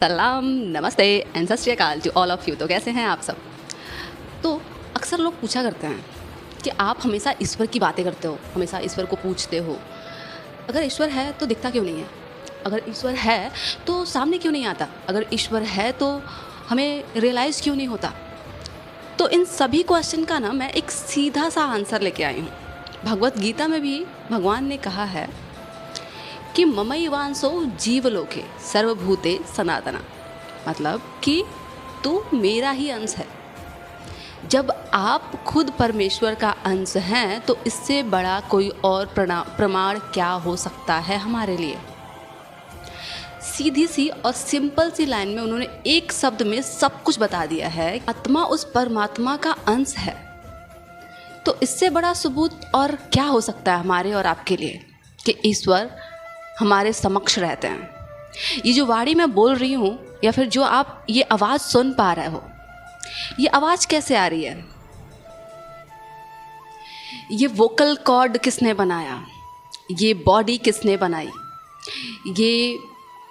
सलाम, नमस्ते एंड सत श्री अकाल टू ऑल ऑफ यू। तो कैसे हैं आप सब। तो अक्सर लोग पूछा करते हैं कि आप हमेशा ईश्वर की बातें करते हो, हमेशा ईश्वर को पूछते हो। अगर ईश्वर है तो दिखता क्यों नहीं है? अगर ईश्वर है तो सामने क्यों नहीं आता? अगर ईश्वर है तो हमें रियलाइज़ क्यों नहीं होता? तो इन सभी क्वेश्चन का ना मैं एक सीधा सा आंसर लेके आई हूँ। भगवत गीता में भी भगवान ने कहा है कि ममैवांसो जीवलोके सर्वभूते सनातना, मतलब कि तू मेरा ही अंश है। जब आप खुद परमेश्वर का अंश हैं तो इससे बड़ा कोई और प्रमाण क्या हो सकता है हमारे लिए। सीधी सी और सिंपल सी लाइन में उन्होंने एक शब्द में सब कुछ बता दिया है। आत्मा उस परमात्मा का अंश है। तो इससे बड़ा सबूत और क्या हो सकता है हमारे और आपके लिए कि ईश्वर हमारे समक्ष रहते हैं। ये जो वाणी मैं बोल रही हूँ या फिर जो आप ये आवाज़ सुन पा रहे हो, ये आवाज़ कैसे आ रही है? ये वोकल कॉर्ड किसने बनाया? ये बॉडी किसने बनाई? ये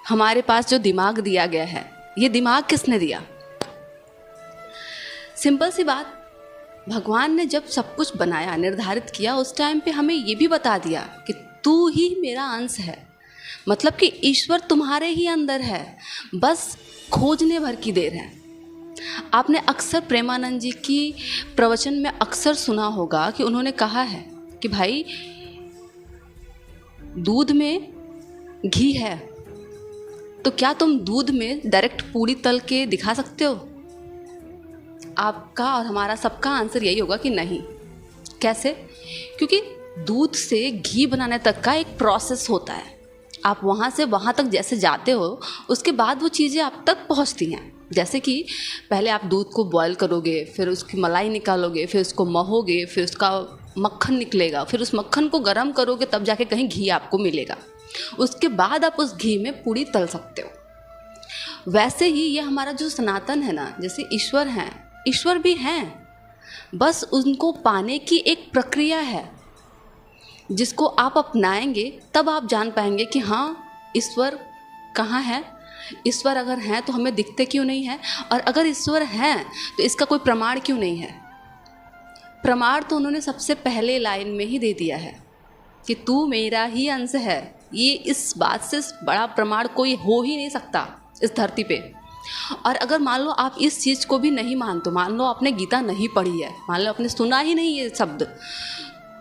हमारे पास जो दिमाग दिया गया है, ये दिमाग किसने दिया? सिंपल सी बात, भगवान ने जब सब कुछ बनाया, निर्धारित किया, उस टाइम पे हमें ये भी बता दिया कि तू ही मेरा अंश है। मतलब कि ईश्वर तुम्हारे ही अंदर है, बस खोजने भर की देर है। आपने अक्सर प्रेमानंद जी की प्रवचन में अक्सर सुना होगा कि उन्होंने कहा है कि भाई दूध में घी है तो क्या तुम दूध में डायरेक्ट पूरी तल के दिखा सकते हो? आपका और हमारा सबका आंसर यही होगा कि नहीं। कैसे? क्योंकि दूध से घी बनाने तक का एक प्रोसेस होता है। आप वहाँ से वहाँ तक जैसे जाते हो, उसके बाद वो चीज़ें आप तक पहुँचती हैं। जैसे कि पहले आप दूध को बॉयल करोगे, फिर उसकी मलाई निकालोगे, फिर उसको महोगे, फिर उसका मक्खन निकलेगा, फिर उस मक्खन को गर्म करोगे, तब जाके कहीं घी आपको मिलेगा। उसके बाद आप उस घी में पूड़ी तल सकते हो। वैसे ही ये हमारा जो सनातन है ना, जैसे ईश्वर हैं, ईश्वर भी हैं, बस उनको पाने की एक प्रक्रिया है जिसको आप अपनाएंगे तब आप जान पाएंगे कि हाँ, ईश्वर कहाँ है। ईश्वर अगर हैं तो हमें दिखते क्यों नहीं है, और अगर ईश्वर हैं तो इसका कोई प्रमाण क्यों नहीं है। प्रमाण तो उन्होंने सबसे पहले लाइन में ही दे दिया है कि तू मेरा ही अंश है। ये इस बात से बड़ा प्रमाण कोई हो ही नहीं सकता इस धरती पे। और अगर मान लो आप इस चीज़ को भी नहीं मानते, मान लो आपने गीता नहीं पढ़ी है, मान लो आपने सुना ही नहीं ये शब्द,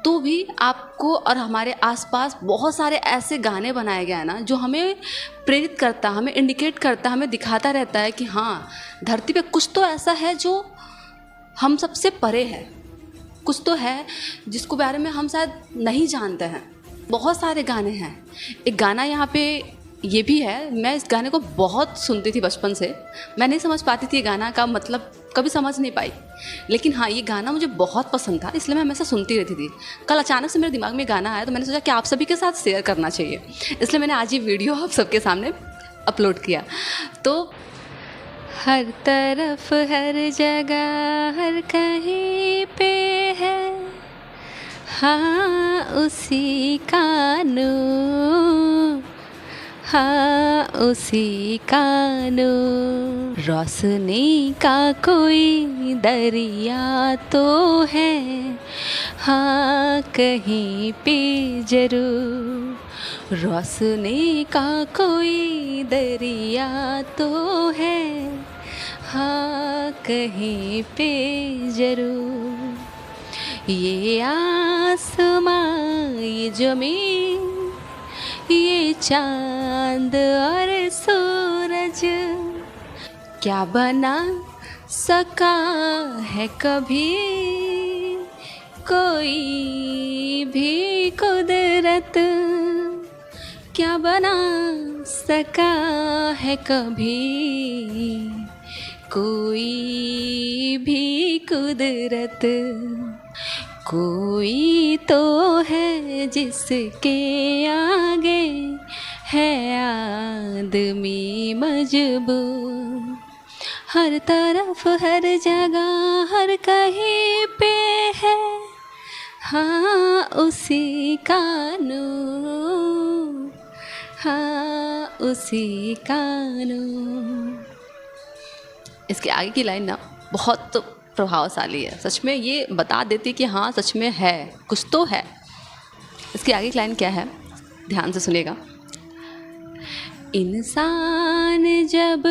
तो भी आपको और हमारे आसपास बहुत सारे ऐसे गाने बनाए गए हैं ना जो हमें प्रेरित करता, हमें इंडिकेट करता, हमें दिखाता रहता है कि हाँ, धरती पे कुछ तो ऐसा है जो हम सबसे परे है, कुछ तो है जिसको बारे में हम शायद नहीं जानते हैं। बहुत सारे गाने हैं। एक गाना यहाँ पे ये भी है, मैं इस गाने को बहुत सुनती थी बचपन से। मैं नहीं समझ पाती थी ये गाना का मतलब, कभी समझ नहीं पाई, लेकिन हाँ, ये गाना मुझे बहुत पसंद था, इसलिए मैं हमेशा सुनती रहती थी। कल अचानक से मेरे दिमाग में गाना आया तो मैंने सोचा कि आप सभी के साथ शेयर करना चाहिए, इसलिए मैंने आज ये वीडियो आप सबके सामने अपलोड किया। तो हर तरफ, हर जगह, हर कहीं पे है हाँ उसी का नूर, हाँ उसी का नूर। रोशनी का कोई दरिया तो है हाँ कहीं पे जरूर। रोशनी का कोई दरिया तो है हाँ कहीं पे जरूर। ये आसमां, ये ज़मीन, ये चांद और सूरज क्या बना सका है कभी कोई भी कुदरत, क्या बना सका है कभी कोई भी कुदरत। कोई तो है जिसके आगे है आदमी मजबूर। हर तरफ, हर जगह, हर कहीं पे है हाँ उसी का नूर, हाँ उसी कानों। इसके आगे की लाइन ना बहुत प्रभावशाली है, सच में ये बता देती कि हाँ सच में है, कुछ तो है। इसकी आगे की लाइन क्या है, ध्यान से सुनिएगा। इंसान जब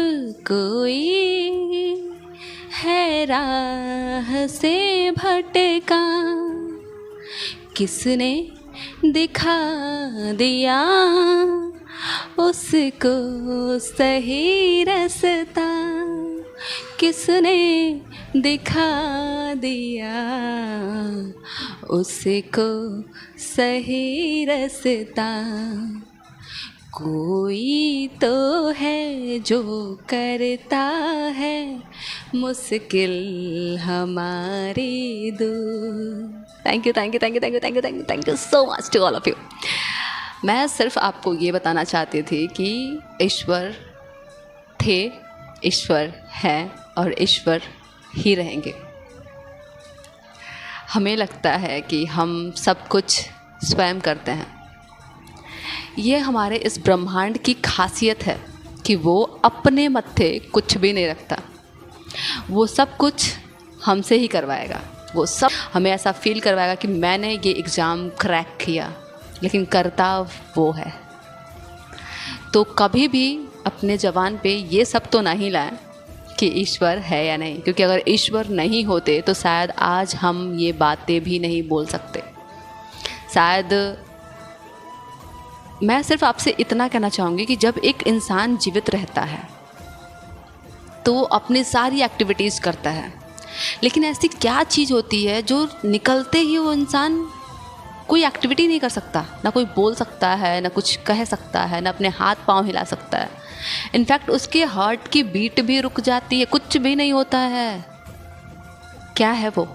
कोई है राह से भटका, किसने दिखा दिया उसको सही रास्ता, किसने दिखा दिया उसको सही रास्ता। कोई तो है जो करता है मुश्किल हमारी दूर। Thank you thank you thank you thank you thank you thank you thank you so much to all of you. मैं सिर्फ आपको ये बताना चाहती थी कि ईश्वर थे, ईश्वर है और ईश्वर ही रहेंगे। हमें लगता है कि हम सब कुछ स्वयं करते हैं। ये हमारे इस ब्रह्मांड की खासियत है कि वो अपने मत्थे कुछ भी नहीं रखता। वो सब कुछ हमसे ही करवाएगा। वो सब हमें ऐसा फील करवाएगा कि मैंने ये एग्ज़ाम क्रैक किया, लेकिन करता वो है। तो कभी भी अपने ज़बान पे ये सब तो नहीं लाएं कि ईश्वर है या नहीं, क्योंकि अगर ईश्वर नहीं होते तो शायद आज हम ये बातें भी नहीं बोल सकते। शायद मैं सिर्फ आपसे इतना कहना चाहूँगी कि जब एक इंसान जीवित रहता है तो वो अपनी सारी एक्टिविटीज़ करता है, लेकिन ऐसी क्या चीज़ होती है जो निकलते ही वो इंसान कोई एक्टिविटी नहीं कर सकता, ना कोई बोल सकता है, ना कुछ कह सकता है, ना अपने हाथ पांव हिला सकता है। इनफैक्ट उसके हार्ट की बीट भी रुक जाती है, कुछ भी नहीं होता है। क्या है वो?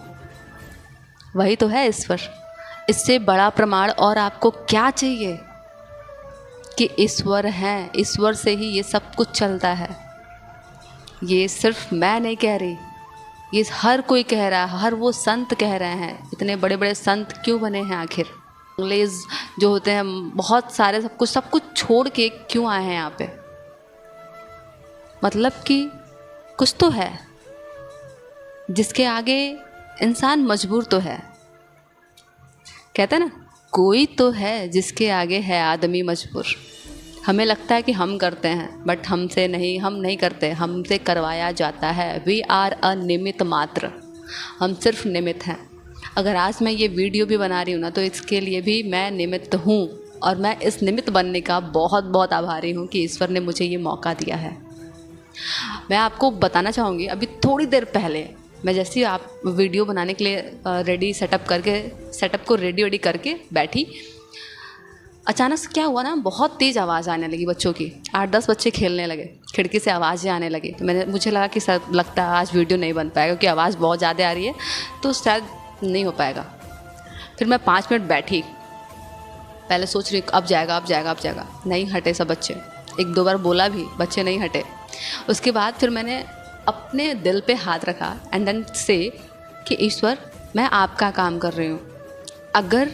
वही तो है ईश्वर। इससे बड़ा प्रमाण और आपको क्या चाहिए कि ईश्वर हैं। ईश्वर से ही ये सब कुछ चलता है। ये सिर्फ मैं नहीं कह रही, ये हर कोई कह रहा है, हर वो संत कह रहे हैं। इतने बड़े बड़े संत क्यों बने हैं आखिर? अंग्रेज जो होते हैं बहुत सारे, सब कुछ छोड़ के क्यों आए हैं यहाँ पे? मतलब कि कुछ तो है जिसके आगे इंसान मजबूर तो है। कहते हैं ना, कोई तो है जिसके आगे है आदमी मजबूर। हमें लगता है कि हम करते हैं, बट हमसे नहीं, हम नहीं करते, हमसे करवाया जाता है। वी आर अ निमित्त मात्र, हम सिर्फ निमित्त हैं। अगर आज मैं ये वीडियो भी बना रही हूँ ना, तो इसके लिए भी मैं निमित्त हूँ, और मैं इस निमित्त बनने का बहुत बहुत आभारी हूँ कि ईश्वर ने मुझे ये मौका दिया है। मैं आपको बताना चाहूँगी, अभी थोड़ी देर पहले मैं जैसे ही आप वीडियो बनाने के लिए रेडी सेटअप को रेडी करके बैठी, अचानक से क्या हुआ ना, बहुत तेज़ आवाज़ आने लगी बच्चों की। 8-10 बच्चे खेलने लगे, खिड़की से आवाज़ें आने लगी। तो मुझे लगा कि सर लगता है आज वीडियो नहीं बन पाएगा, क्योंकि आवाज़ बहुत ज़्यादा आ रही है, तो शायद नहीं हो पाएगा। फिर मैं 5 मिनट बैठी, पहले सोच रही अब जाएगा, नहीं हटे सब बच्चे। 1-2 बार बोला भी, बच्चे नहीं हटे। उसके बाद फिर मैंने अपने दिल पे हाथ रखा एंड देन से कि ईश्वर, मैं आपका काम कर रही हूँ। अगर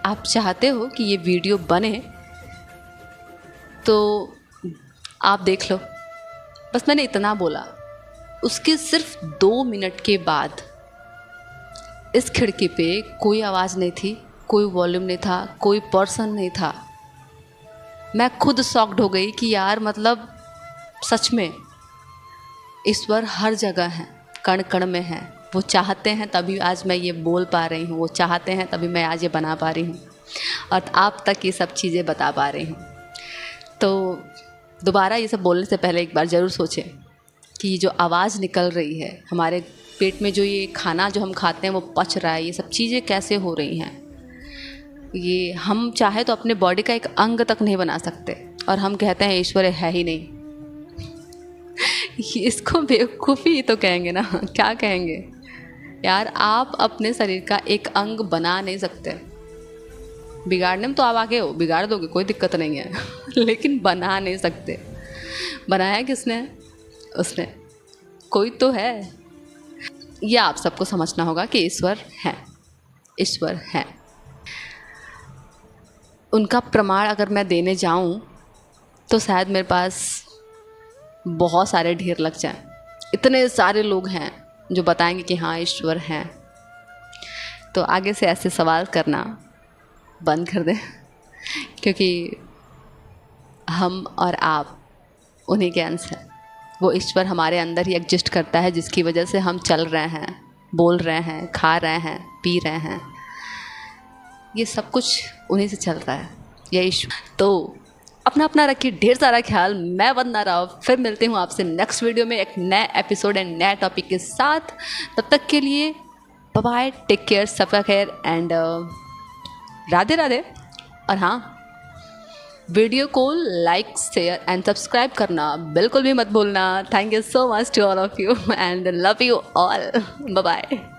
आप चाहते हो कि ये वीडियो बने तो आप देख लो। बस मैंने इतना बोला। उसके सिर्फ 2 मिनट के बाद इस खिड़की पे कोई आवाज़ नहीं थी, कोई वॉल्यूम नहीं था, कोई पर्सन नहीं था। मैं खुद शॉक्ड हो गई कि यार, मतलब सच में ईश्वर हर जगह है, कण कण में है। वो चाहते हैं तभी आज मैं ये बोल पा रही हूँ, वो चाहते हैं तभी मैं आज ये बना पा रही हूँ और आप तक ये सब चीज़ें बता पा रही हूँ। तो दोबारा ये सब बोलने से पहले एक बार ज़रूर सोचें कि जो आवाज़ निकल रही है हमारे पेट में, जो ये खाना जो हम खाते हैं वो पच रहा है, ये सब चीज़ें कैसे हो रही हैं। ये हम चाहे तो अपने बॉडी का एक अंग तक नहीं बना सकते, और हम कहते हैं ईश्वर है ही नहीं। इसको बेवकूफ़ी तो कहेंगे ना, क्या कहेंगे यार। आप अपने शरीर का एक अंग बना नहीं सकते। बिगाड़ने में तो आप आगे हो, बिगाड़ दोगे, कोई दिक्कत नहीं है लेकिन बना नहीं सकते। बनाया किसने? उसने। कोई तो है। यह आप सबको समझना होगा कि ईश्वर है, ईश्वर है। उनका प्रमाण अगर मैं देने जाऊं तो शायद मेरे पास बहुत सारे ढेर लग जाएं। इतने सारे लोग हैं जो बताएंगे कि हाँ ईश्वर हैं। तो आगे से ऐसे सवाल करना बंद कर दें, क्योंकि हम और आप उन्हीं के अंश हैं। वो ईश्वर हमारे अंदर ही एग्जिस्ट करता है, जिसकी वजह से हम चल रहे हैं, बोल रहे हैं, खा रहे हैं, पी रहे हैं। ये सब कुछ उन्हीं से चल रहा है, ये ईश्वर। तो अपना अपना रखिए ढेर सारा ख्याल। मैं वंदना राव, फिर मिलती हूँ आपसे नेक्स्ट वीडियो में एक नए एपिसोड एंड नए टॉपिक के साथ। तब तक के लिए बाय बाय, टेक केयर, सबका खैर एंड राधे राधे। और हाँ, वीडियो को लाइक, शेयर एंड सब्सक्राइब करना बिल्कुल भी मत भूलना। Thank you so much to all of you and love you all. Bye bye.